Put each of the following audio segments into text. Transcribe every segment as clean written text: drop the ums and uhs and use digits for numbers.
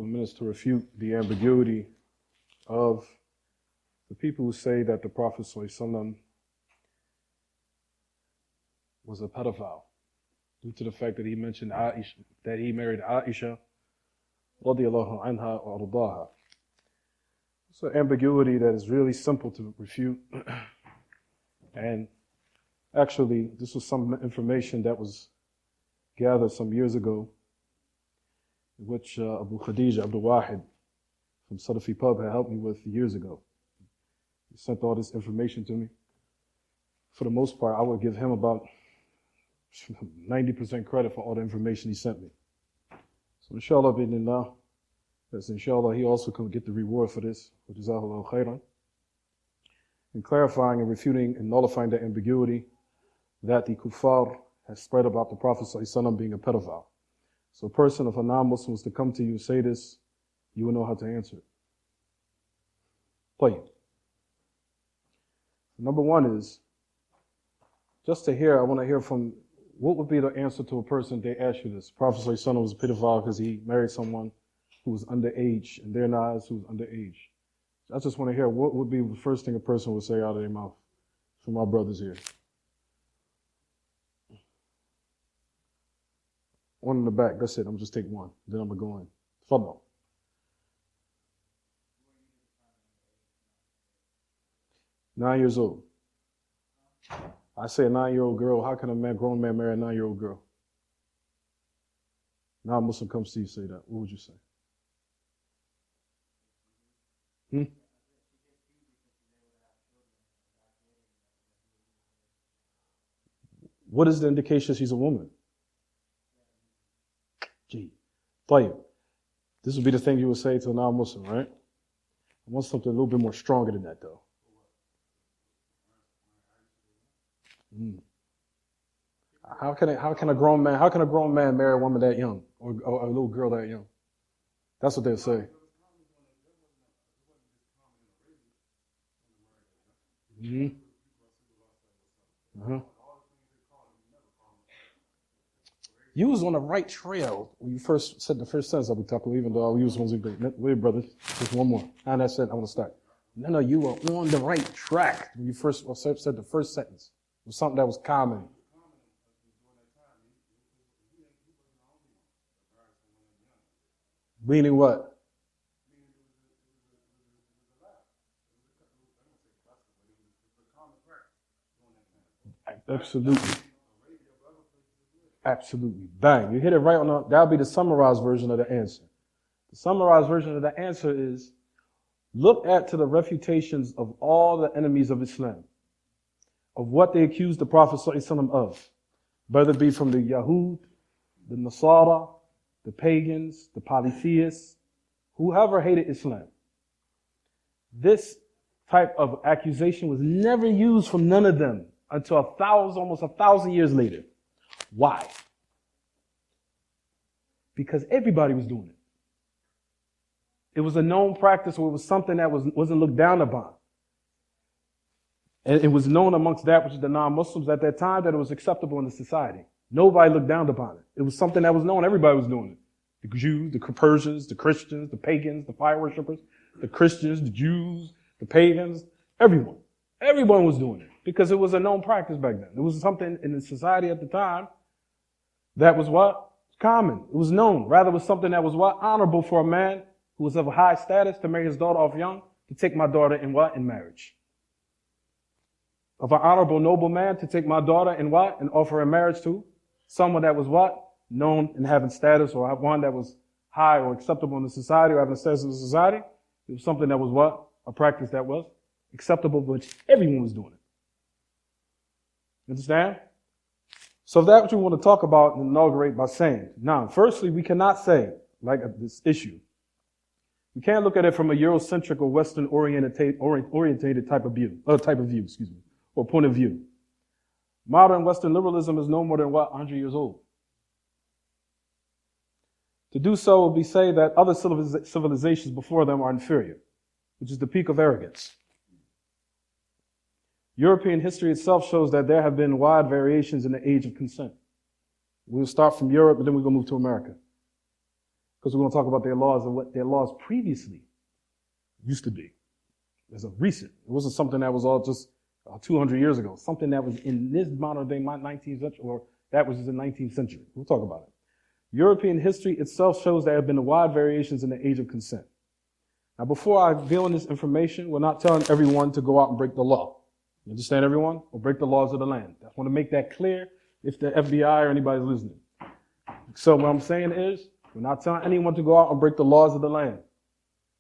couple of minutes to refute the ambiguity of the people who say that the Prophet ﷺ was a pedophile due to the fact that he mentioned Aisha, that he married Aisha radiyallahu anha wa ardaha. It's an ambiguity that is really simple to refute. And actually, this was some information that was gathered some years ago, which Abu Khadija Abdul Wahid from Salafi Pub had helped me with years ago. He sent all this information to me. For the most part, I would give him about 90% credit for all the information he sent me. So inshallah, bi'idhnillah, that's inshallah, he also can get the reward for this, which is Jazakallahu khairan. In clarifying and refuting and nullifying the ambiguity that the kuffar has spread about the Prophet ﷺ being a pedophile. So a person, if a non-Muslim was to come to you and say this, you will know how to answer it. Play it. Number one is, just to hear, I want to hear from, what would be the answer to a person they ask you this? The Prophet ﷺ was a pedophile because he married someone who was underage, and their eyes who was underage. I just want to hear what would be the first thing a person would say out of their mouth from our brothers here. One in the back, that's it. I'm just take one. Then I'm going to go in. Fadl. Nine years old. I say a 9-year-old girl. How can a grown man marry a 9-year-old girl? Now a Muslim comes to you and say that. What would you say? What is the indication she's a woman? Gee, طيب. This would be the thing you would say to a non-Muslim, right? I want something a little bit more stronger than that, though. How can a grown man marry a woman that young, or a little girl that young? That's what they'll say. You was on the right trail when you first said the first sentence, Abu Taqwa, even though we was on the wait, brother, just one more. And that's it, I want to start. No, you were on the right track when you first said the first sentence. It was something that was common. Meaning what? Absolutely. Absolutely. Bang. You hit it right on the, that'll be the summarized version of the answer. The summarized version of the answer is, look to the refutations of all the enemies of Islam, of what they accused the Prophet ﷺ of, whether it be from the Yahud, the Nasara, the pagans, the polytheists, whoever hated Islam. This type of accusation was never used from none of them until almost 1,000 years later. Why? Because everybody was doing it. It was a known practice, or it was something that wasn't looked down upon. And it was known amongst that which is the non-Muslims at that time that it was acceptable in the society. Nobody looked down upon it. It was something that was known. Everybody was doing it. The Jews, the Persians, the Christians, the pagans, the fire worshippers, the Christians, the Jews, the pagans, everyone. Everyone was doing it because it was a known practice back then. It was something in the society at the time that was what? Common. It was known. Rather, it was something that was what? Honorable for a man who was of a high status to marry his daughter off young, to take my daughter in what? In marriage. Of an honorable noble man to take my daughter in what? And offer her in marriage to someone that was what? Known and having status, or one that was high or acceptable in the society, or having status in the society. It was something that was what? A practice that was acceptable, but everyone was doing it. Understand? So that's what we want to talk about and inaugurate by saying. Now, firstly, we cannot say, like this issue, we can't look at it from a Eurocentric or Western orientated type of view, or point of view. Modern Western liberalism is no more than what? 100 years old. To do so would be say that other civilizations before them are inferior, which is the peak of arrogance. European history itself shows that there have been wide variations in the age of consent. We'll start from Europe, and then we're going to move to America. because we're going to talk about their laws and what their laws previously used to be. As of recent. It wasn't something that was all just 200 years ago. Something that was in this modern day 19th century, or that was in the 19th century. We'll talk about it. European history itself shows there have been wide variations in the age of consent. Now, before I deal in this information, we're not telling everyone to go out and break the law. You understand, everyone? Or break the laws of the land. I want to make that clear if the FBI or anybody's listening. So what I'm saying is, we're not telling anyone to go out and break the laws of the land,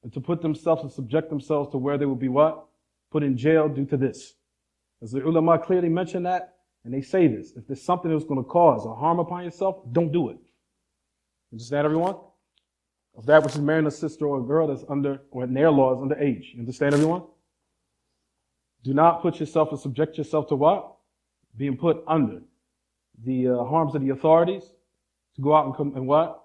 and to put themselves and subject themselves to where they will be what? Put in jail due to this. As the ulama clearly mentioned that, and they say this, if there's something that's going to cause a harm upon yourself, don't do it. Understand, everyone? Of that which is marrying a sister or a girl that's under, or in their laws, underage. You understand, everyone? Do not put yourself and subject yourself to what? Being put under the harms of the authorities, to go out and come and what?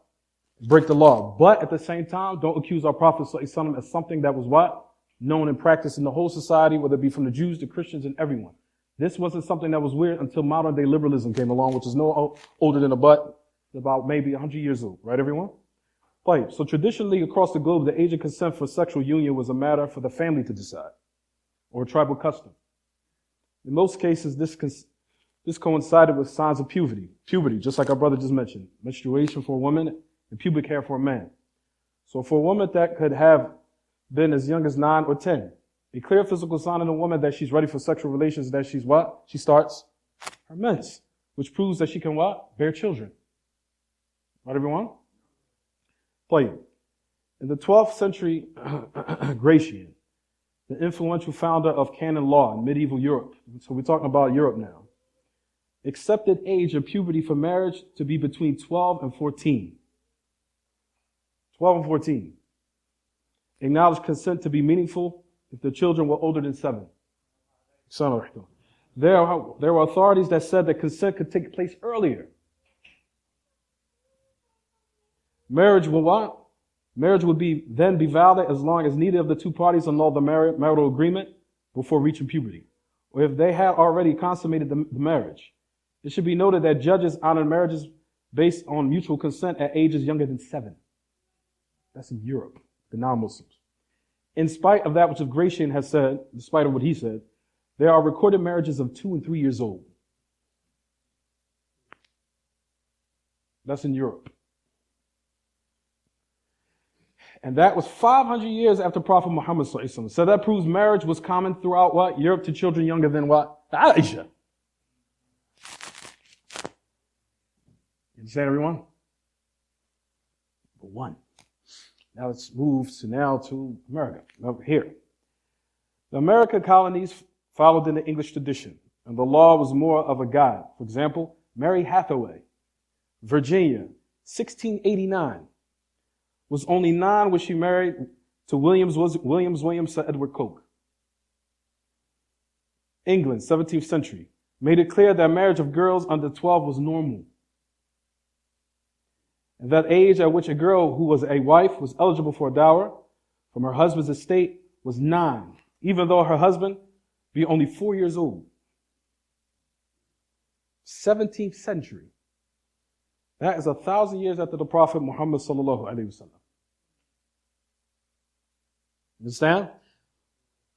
Break the law. But at the same time, don't accuse our Prophet ﷺ as something that was what? Known and practiced in the whole society, whether it be from the Jews, the Christians, and everyone. This wasn't something that was weird until modern day liberalism came along, which is no older than a butt, about maybe 100 years old. Right, everyone? Right. So traditionally across the globe, the age of consent for sexual union was a matter for the family to decide, or a tribal custom. In most cases, this coincided with signs of puberty, just like our brother just mentioned, menstruation for a woman and pubic hair for a man. So for a woman that could have been as young as 9 or 10, a clear physical sign in a woman that she's ready for sexual relations, that she's what? She starts her mens, which proves that she can what? Bear children. Right, everyone? Play it. In the 12th century, Gratian, the influential founder of canon law in medieval Europe, so we're talking about Europe now, accepted age of puberty for marriage to be between 12 and 14. 12 and 14. Acknowledged consent to be meaningful if the children were older than 7. There were authorities that said that consent could take place earlier. Marriage will what? Marriage would then be valid as long as neither of the two parties annulled the marital agreement before reaching puberty, or if they had already consummated the marriage. It should be noted that judges honor marriages based on mutual consent at ages younger than 7. That's in Europe, the non-Muslims. In spite of that which Gratian has said, in spite of what he said, there are recorded marriages of 2 and 3 years old. That's in Europe. And that was 500 years after Prophet Muhammad ﷺ. So that proves marriage was common throughout what? Europe to children younger than what? Aisha. You understand, everyone? But one. Now let's move to America. Over here. The American colonies followed in the English tradition, and the law was more of a guide. For example, Mary Hathaway, Virginia, 1689. Was only 9 when she married to William Sir Edward Coke. England, 17th century, made it clear that marriage of girls under 12 was normal. And that age at which a girl who was a wife was eligible for a dower from her husband's estate was 9, even though her husband be only 4 years old. 17th century. That is 1,000 years after the Prophet Muhammad sallallahu alaihi wasallam. Understand?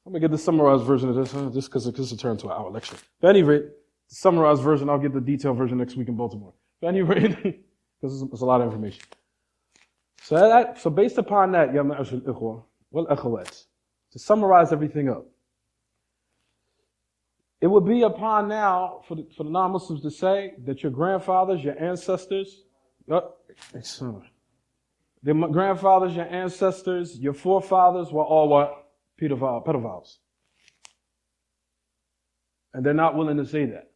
Let me get the summarized version of this, just because this will turn to an hour lecture. At any rate, the summarized version, I'll get the detailed version next week in Baltimore. At any rate, because it's a lot of information. So based upon that, ya ma'ashar al-ikhwa wal akhawat, to summarize everything up, it would be upon now for the non-Muslims to say that your grandfathers, your ancestors, your grandfathers, your ancestors, your forefathers were all what? Pedophiles. And they're not willing to say that.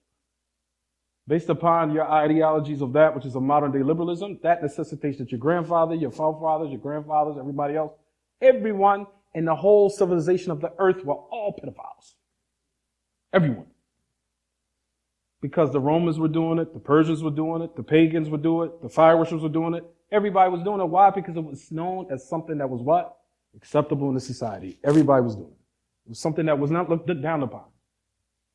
Based upon your ideologies of that, which is a modern day liberalism, that necessitates that your grandfather, your forefathers, your grandfathers, everybody else, everyone in the whole civilization of the earth were all pedophiles. Everyone. Because the Romans were doing it, the Persians were doing it, the pagans were doing it, the fire worshippers were doing it. Everybody was doing it. Why? Because it was known as something that was what? Acceptable in the society. Everybody was doing it. It was something that was not looked down upon.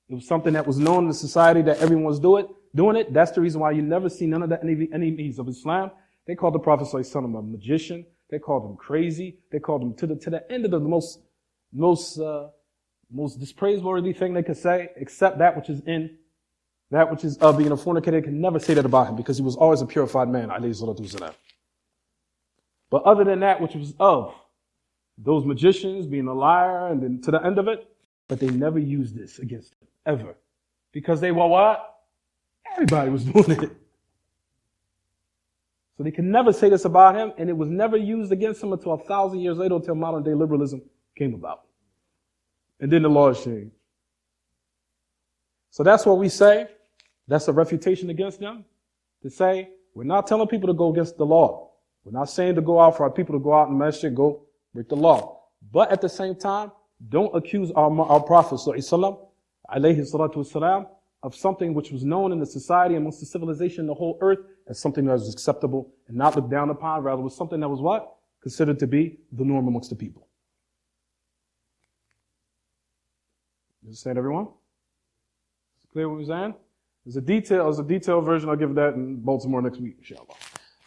It was something that was known in the society that everyone was doing it. That's the reason why you never see none of the enemies of Islam They called the Prophet ﷺ a magician. They called him crazy. They called him to the end of the most dispraiseworthy thing they could say, except that which is of being a fornicator. They can never say that about him because he was always a purified man, alayhi salatu wasalam. But other than that, which was of those magicians being a liar and then to the end of it, but they never used this against him, ever. Because they were what? Everybody was doing it. So they can never say this about him, and it was never used against him until 1,000 years later, until modern day liberalism came about. And then the laws changed. So that's what we say. That's a refutation against them. To say, we're not telling people to go against the law. We're not saying to go out for our people to go out and masjid, go break the law. But at the same time, don't accuse our Prophet ﷺ, alayhi salatu wasalam, of something which was known in the society amongst the civilization, the whole earth, as something that was acceptable and not looked down upon. Rather, it was something that was what? Considered to be the norm amongst the people. You understand, everyone? Is it clear what we're saying? There's a detailed version. I'll give that in Baltimore next week, inshallah.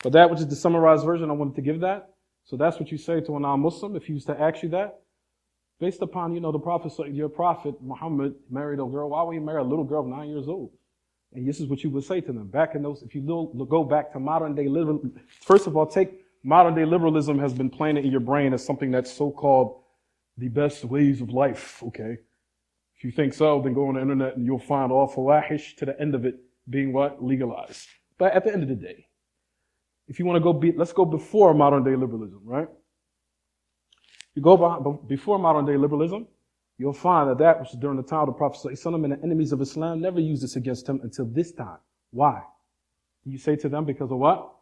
But that which is the summarized version, I wanted to give that. So that's what you say to a non-Muslim if he was to ask you that. Based upon, the Prophet, your Prophet Muhammad married a girl. Why would he marry a little girl of 9 years old? And this is what you would say to them. Back in those, if you go back to modern day liberalism, first of all, take modern day liberalism has been planted in your brain as something that's so-called the best ways of life, okay? If you think so, then go on the internet and you'll find all fawahish to the end of it being what? Legalized. But at the end of the day, if you want to go, let's go before modern day liberalism, right? You go before modern day liberalism, you'll find that which is during the time of the Prophet ﷺ and the enemies of Islam never used this against him until this time. Why? You say to them because of what?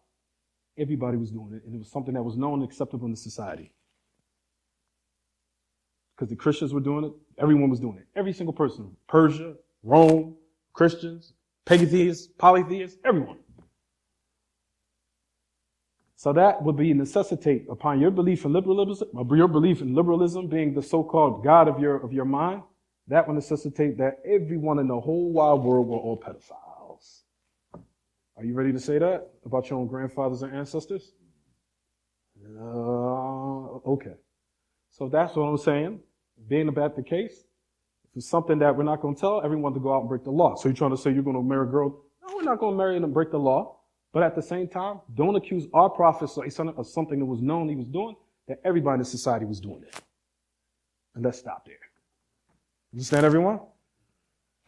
Everybody was doing it, and it was something that was known and acceptable in the society. Because the Christians were doing it, everyone was doing it. Every single person. Persia, Rome, Christians, pagan-theists, polytheists, everyone. So that would be necessitate upon your belief in liberalism being the so-called God of your mind, that would necessitate that everyone in the whole wide world were all pedophiles. Are you ready to say that about your own grandfathers and ancestors? Okay. So that's what I'm saying. Being about the case, if it's something that we're not going to tell everyone to go out and break the law. So you're trying to say you're going to marry a girl? No, we're not going to marry and break the law. But at the same time, don't accuse our Prophet of something that was known he was doing, that everybody in the society was doing it. And let's stop there. Understand, everyone?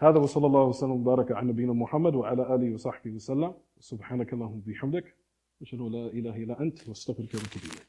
هذا وصلى الله وسلم وبارك على نبينا محمد وعلى آله وصحبه وسلم سبحانك اللهم وبحمدك أشهد أن لا إله إلا أنت واستغفرك وأتوب إليك